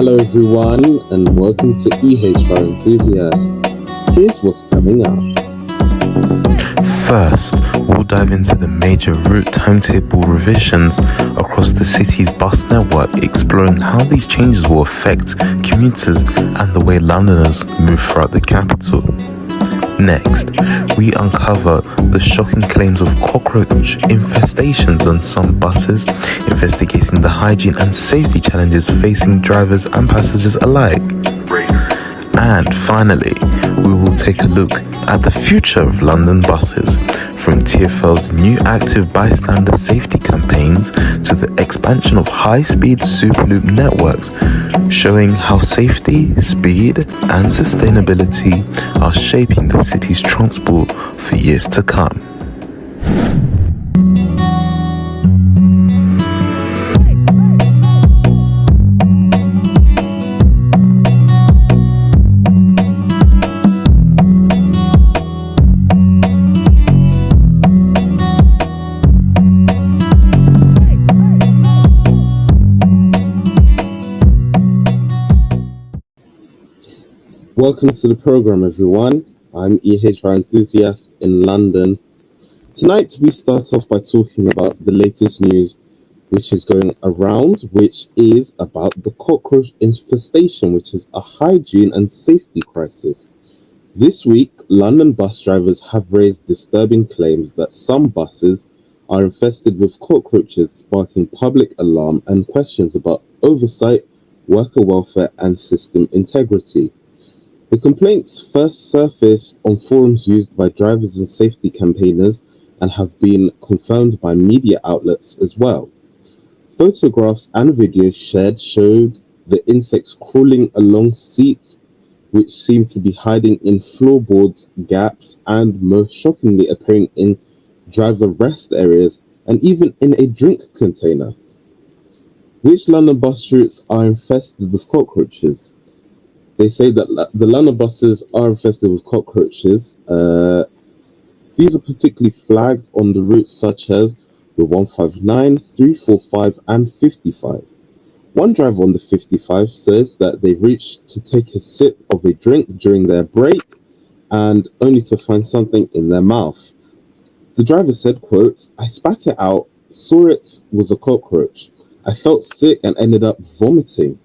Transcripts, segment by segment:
Hello everyone and welcome to EHR Enthusiast. Here's what's coming up. First, we'll dive into the major route timetable revisions across the city's bus network, exploring how these changes will affect commuters and the way Londoners move throughout the capital. Next, we uncover the shocking claims of cockroach infestations on some buses, investigating the hygiene and safety challenges facing drivers and passengers alike. And finally, we will take a look at the future of London buses, from TfL's new active bystander safety campaigns to the expansion of high-speed Superloop networks, showing how safety, speed and sustainability are shaping the city's transport for years to come. Welcome to the program, everyone. I'm EHR Enthusiast in London. Tonight, we start off by talking about the latest news which is going around, which is about the cockroach infestation, which is a hygiene and safety crisis. This week, London bus drivers have raised disturbing claims that some buses are infested with cockroaches, sparking public alarm and questions about oversight, worker welfare, and system integrity. The complaints first surfaced on forums used by drivers and safety campaigners and have been confirmed by media outlets as well. Photographs and videos shared showed the insects crawling along seats, which seem to be hiding in floorboards, gaps, and most shockingly appearing in driver rest areas and even in a drink container. Which London bus routes are infested with cockroaches? They say that the London buses are infested with cockroaches. These are particularly flagged on the routes such as the 159, 345 and 55. One driver on the 55 says that they reached to take a sip of a drink during their break and only to find something in their mouth. The driver said, quote, "I spat it out, saw it was a cockroach. I felt sick and ended up vomiting."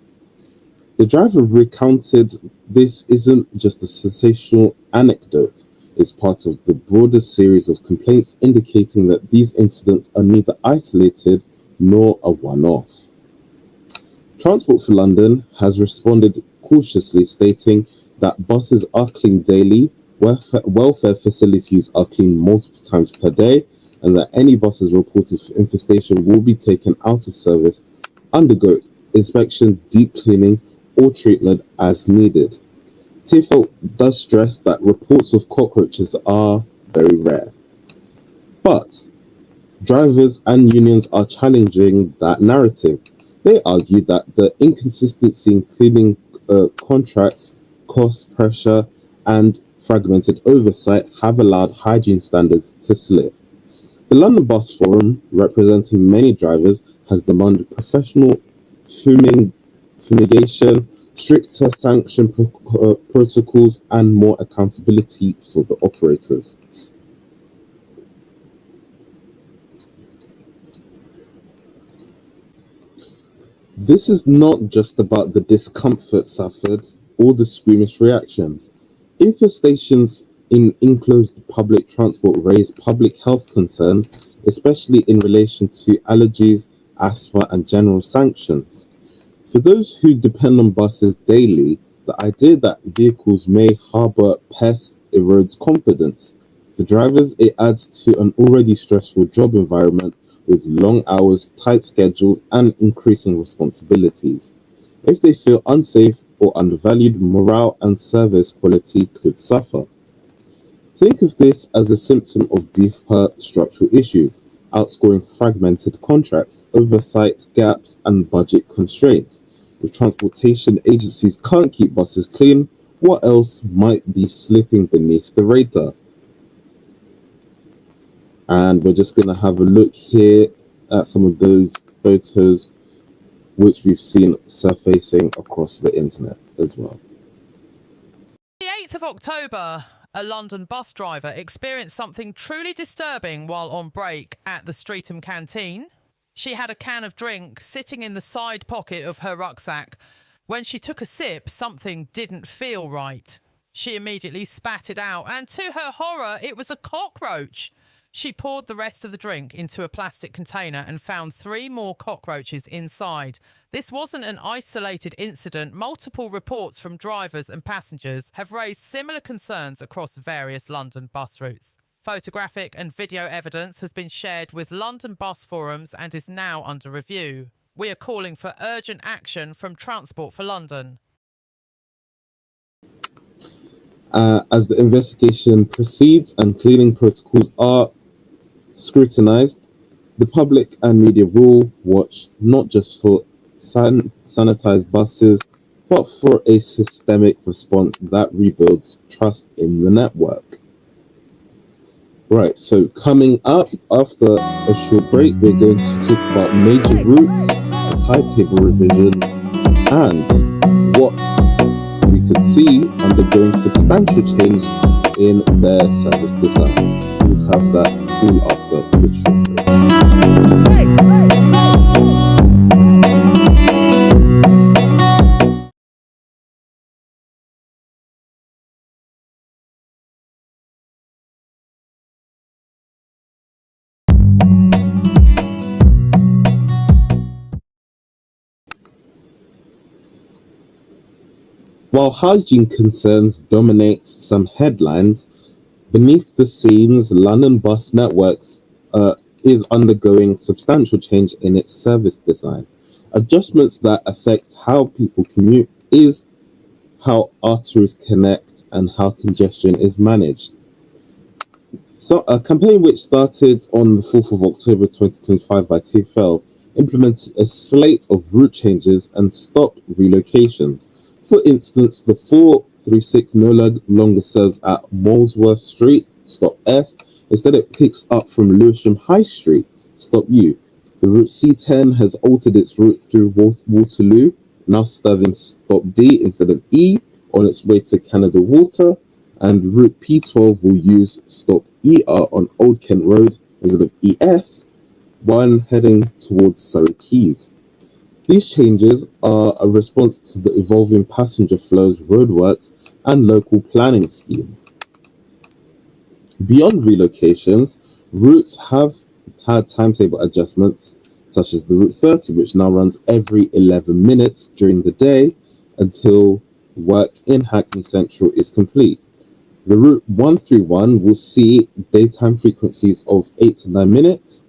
The driver recounted this isn't just a sensational anecdote, it's part of the broader series of complaints indicating that these incidents are neither isolated nor a one-off. Transport for London has responded cautiously, stating that buses are cleaned daily, welfare facilities are cleaned multiple times per day, and that any buses reported for infestation will be taken out of service, undergo inspection, deep cleaning, or treatment as needed. TfL does stress that reports of cockroaches are very rare. But drivers and unions are challenging that narrative. They argue that the inconsistency in cleaning contracts, cost pressure, and fragmented oversight have allowed hygiene standards to slip. The London Bus Forum, representing many drivers, has demanded professional fumigation, stricter sanction protocols, and more accountability for the operators. This is not just about the discomfort suffered or the squeamish reactions. Infestations in enclosed public transport raise public health concerns, especially in relation to allergies, asthma, and general sanctions. For those who depend on buses daily, the idea that vehicles may harbor pests erodes confidence. For drivers, it adds to an already stressful job environment with long hours, tight schedules, and increasing responsibilities. If they feel unsafe or undervalued, morale and service quality could suffer. Think of this as a symptom of deeper structural issues, outscoring fragmented contracts, oversight gaps, and budget constraints. If transportation agencies can't keep buses clean, what else might be slipping beneath the radar? And we're just going to have a look here at some of those photos which we've seen surfacing across the internet as well. The 8th of October, a London bus driver experienced something truly disturbing while on break at the Streatham canteen. She had a can of drink sitting in the side pocket of her rucksack. When she took a sip, something didn't feel right. She immediately spat it out, and to her horror, it was a cockroach. She poured the rest of the drink into a plastic container and found 3 more cockroaches inside. This wasn't an isolated incident. Multiple reports from drivers and passengers have raised similar concerns across various London bus routes. Photographic and video evidence has been shared with London bus forums and is now under review. We are calling for urgent action from Transport for London. As the investigation proceeds and cleaning protocols are scrutinised, the public and media will watch not just for sanitised buses, but for a systemic response that rebuilds trust in the network. Right, so coming up after a short break, we're going to talk about major routes, timetable revisions, and what we could see undergoing substantial change in their service design. We'll have that all after the short break. While hygiene concerns dominate some headlines, beneath the scenes, London Bus Networks is undergoing substantial change in its service design. Adjustments that affect how people commute is how arteries connect and how congestion is managed. So, a campaign which started on the 4th of October 2025 by TfL implemented a slate of route changes and stop relocations. For instance, the 436 no longer serves at Molesworth Street, stop S. Instead, it picks up from Lewisham High Street, stop U. The route C10 has altered its route through Waterloo, now serving stop D instead of E on its way to Canada Water, and route P12 will use stop ER on Old Kent Road instead of ES, one heading towards Surrey Quays. These changes are a response to the evolving passenger flows, roadworks, and local planning schemes. Beyond relocations, routes have had timetable adjustments, such as the Route 30, which now runs every 11 minutes during the day until work in Hackney Central is complete. The Route 131 will see daytime frequencies of 8 to 9 minutes.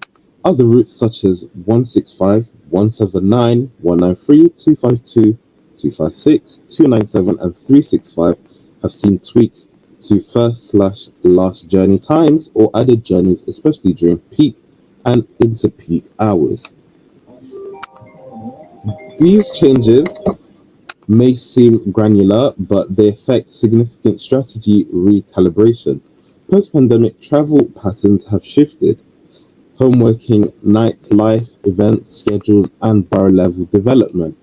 Other routes such as 165, 179, 193, 252, 256, 297, and 365 have seen tweaks to first/last journey times or added journeys, especially during peak and inter-peak hours. These changes may seem granular, but they affect significant strategy recalibration. Post-pandemic travel patterns have shifted. Homeworking, nightlife, events, schedules, and borough-level development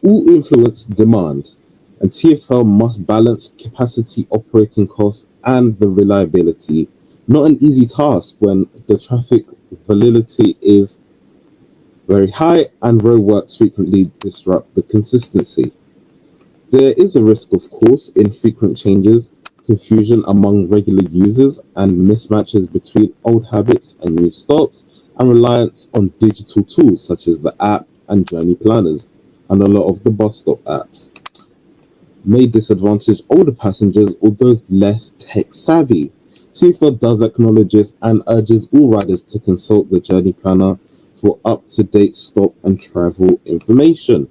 all influence demand, and TfL must balance capacity, operating costs, and the reliability. Not an easy task when the traffic volatility is very high and roadworks frequently disrupt the consistency. There is a risk, of course, in frequent changes, confusion among regular users, and mismatches between old habits and new stops, and reliance on digital tools such as the app and journey planners, and a lot of the bus stop apps may disadvantage older passengers or those less tech savvy. TfL does acknowledge this and urges all riders to consult the journey planner for up-to-date stop and travel information.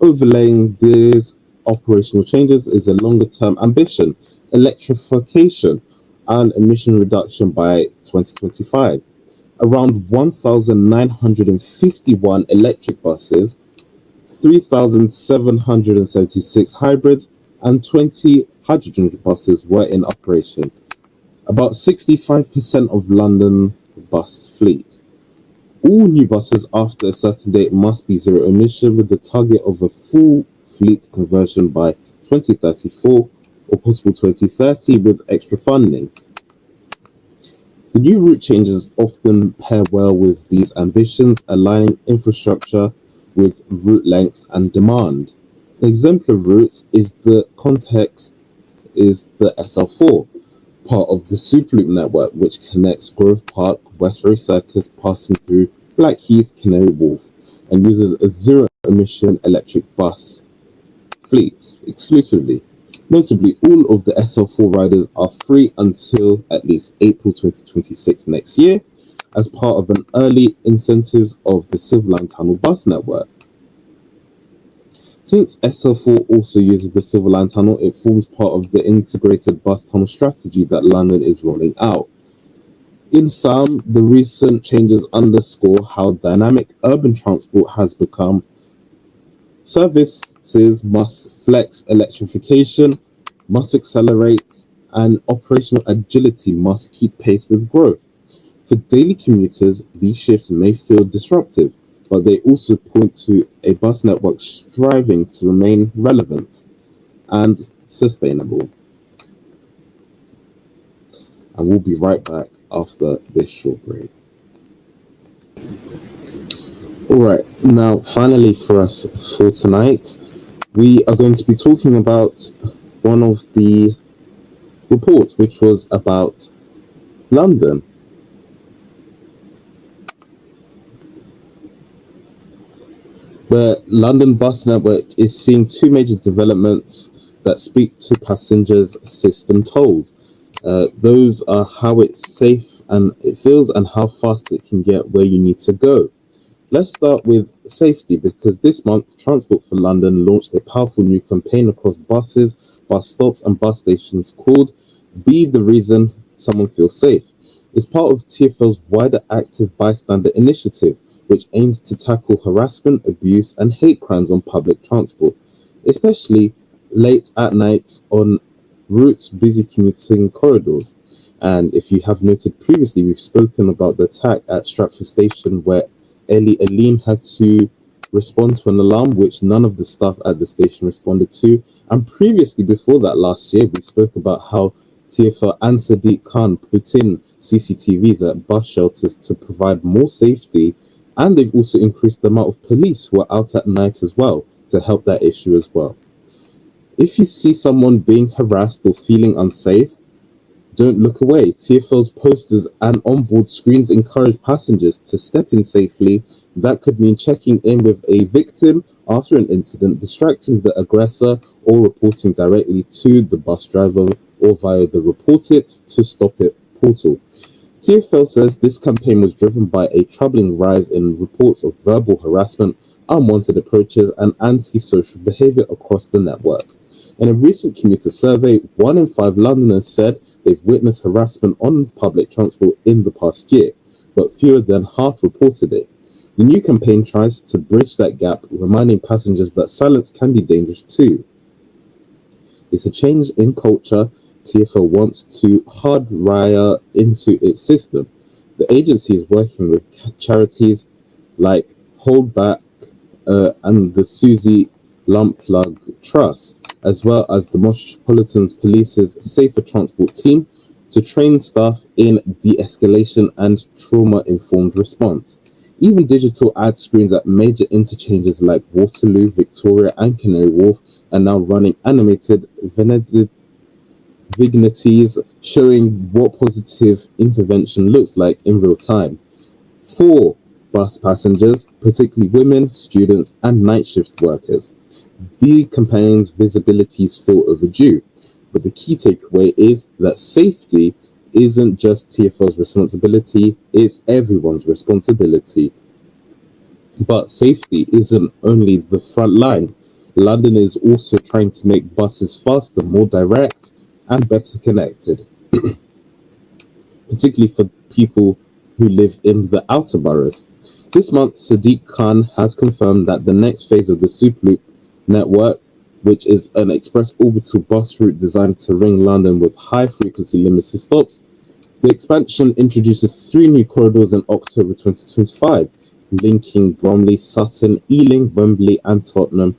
Overlaying these operational changes is a longer-term ambition: electrification and emission reduction by 2025. Around 1,951 electric buses, 3,776 hybrid, and 20 hydrogen buses were in operation, about 65% of London bus fleet. All new buses after a certain date must be zero emission with the target of a full fleet conversion by 2034 or possible 2030 with extra funding. The new route changes often pair well with these ambitions, aligning infrastructure with route length and demand. An exemplar route is the context is the SL4, part of the Superloop network, which connects Grove Park, Westbury Circus, passing through Blackheath, Canary Wharf, and uses a zero-emission electric bus fleet exclusively. Notably, all of the SL4 riders are free until at least April 2026 next year, as part of an early incentives of the Silver Line Tunnel bus network. Since SL4 also uses the Silver Line Tunnel, it forms part of the integrated bus tunnel strategy that London is rolling out. In sum, the recent changes underscore how dynamic urban transport has become. Services must flex, electrification must accelerate, and operational agility must keep pace with growth. For daily commuters, these shifts may feel disruptive, but they also point to a bus network striving to remain relevant and sustainable. And we'll be right back after this short break. All right, now finally for us for tonight, we are going to be talking about one of the reports, which was about London. The London bus network is seeing two major developments that speak to passengers' system tolls. Those are how it's safe and it feels and how fast it can get where you need to go. Let's start with safety because this month Transport for London launched a powerful new campaign across buses, bus stops and bus stations called Be the Reason Someone Feels Safe. It's part of TfL's wider active bystander initiative, which aims to tackle harassment, abuse and hate crimes on public transport, especially late at night on routes busy commuting corridors. And if you have noted previously, we've spoken about the attack at Stratford Station where Ellie Aline had to respond to an alarm which none of the staff at the station responded to. And previously, before that last year, we spoke about how TfL and Sadiq Khan put in CCTVs at bus shelters to provide more safety, and they've also increased the amount of police who are out at night as well to help that issue as well. If you see someone being harassed or feeling unsafe, don't look away. TfL's posters and onboard screens encourage passengers to step in safely. That could mean checking in with a victim after an incident, distracting the aggressor, or reporting directly to the bus driver or via the Report It to Stop It portal. TfL says this campaign was driven by a troubling rise in reports of verbal harassment, unwanted approaches, and antisocial behavior across the network. In a recent commuter survey, 1 in 5 Londoners said they've witnessed harassment on public transport in the past year, but fewer than half reported it. The new campaign tries to bridge that gap, reminding passengers that silence can be dangerous too. It's a change in culture TfL wants to hardwire into its system. The agency is working with charities like Hold Back and the Susie Lumplug Trust, as well as the Metropolitan Police's Safer Transport team, to train staff in de-escalation and trauma-informed response. Even digital ad screens at major interchanges like Waterloo, Victoria and Canary Wharf are now running animated vignettes showing what positive intervention looks like in real time. For bus passengers, particularly women, students and night shift workers, the campaign's visibilities feel overdue, but the key takeaway is that safety isn't just TfL's responsibility, it's everyone's responsibility. But safety isn't only the front line. London is also trying to make buses faster, more direct, and better connected, particularly for people who live in the outer boroughs. This month, Sadiq Khan has confirmed that the next phase of the Superloop network, which is an express orbital bus route designed to ring London with high-frequency limited stops, The expansion introduces 3 new corridors in October 2025, linking Bromley, Sutton, Ealing, Wembley and Tottenham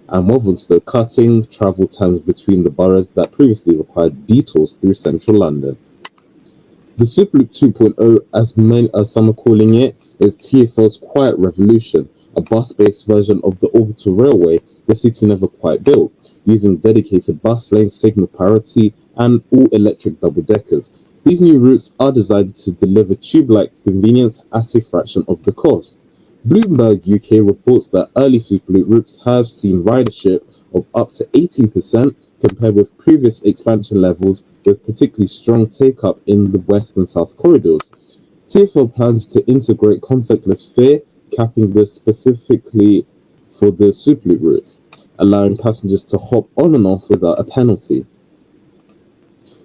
and Walthamstow, cutting travel times between the boroughs that previously required detours through central London. The Superloop 2.0, as some are calling it, is TfL's Quiet Revolution, a bus-based version of the orbital railway the city never quite built, using dedicated bus lanes, signal parity, and all-electric double-deckers. These new routes are designed to deliver tube-like convenience at a fraction of the cost. Bloomberg UK reports that early Superloop routes have seen ridership of up to 18% compared with previous expansion levels, with particularly strong take-up in the west and south corridors. TfL plans to integrate contactless fare, capping this specifically for the Superloop routes, allowing passengers to hop on and off without a penalty.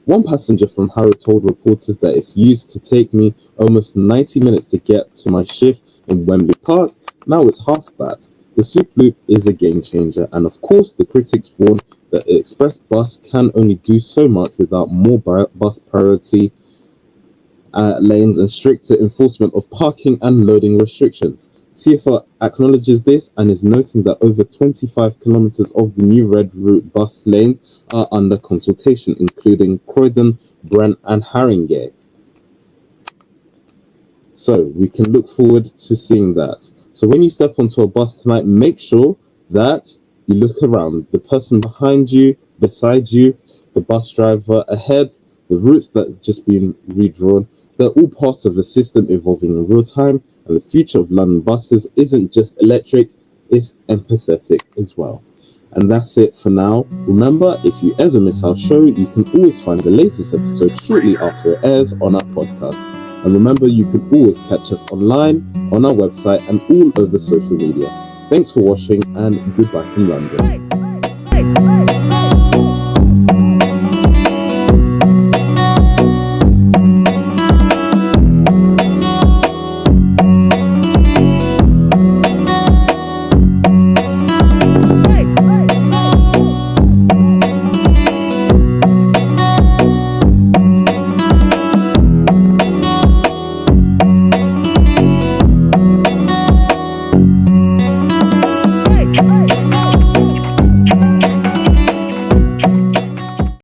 One passenger from Harrow told reporters that it's used to take me almost 90 minutes to get to my shift in Wembley Park. Now it's half that. The Superloop is a game changer, and of course the critics warn that the express bus can only do so much without more bus priority lanes and stricter enforcement of parking and loading restrictions. TfL acknowledges this and is noting that over 25 kilometres of the new Red Route bus lanes are under consultation, including Croydon, Brent and Haringey. So we can look forward to seeing that. So when you step onto a bus tonight, make sure that you look around. The person behind you, beside you, the bus driver ahead, the routes that's just been redrawn, they're all parts of a system evolving in real time, and the future of London buses isn't just electric, it's empathetic as well. And that's it for now. Remember, if you ever miss our show, you can always find the latest episode shortly after it airs on our podcast. And remember, you can always catch us online, on our website, and all over social media. Thanks for watching, and goodbye from London.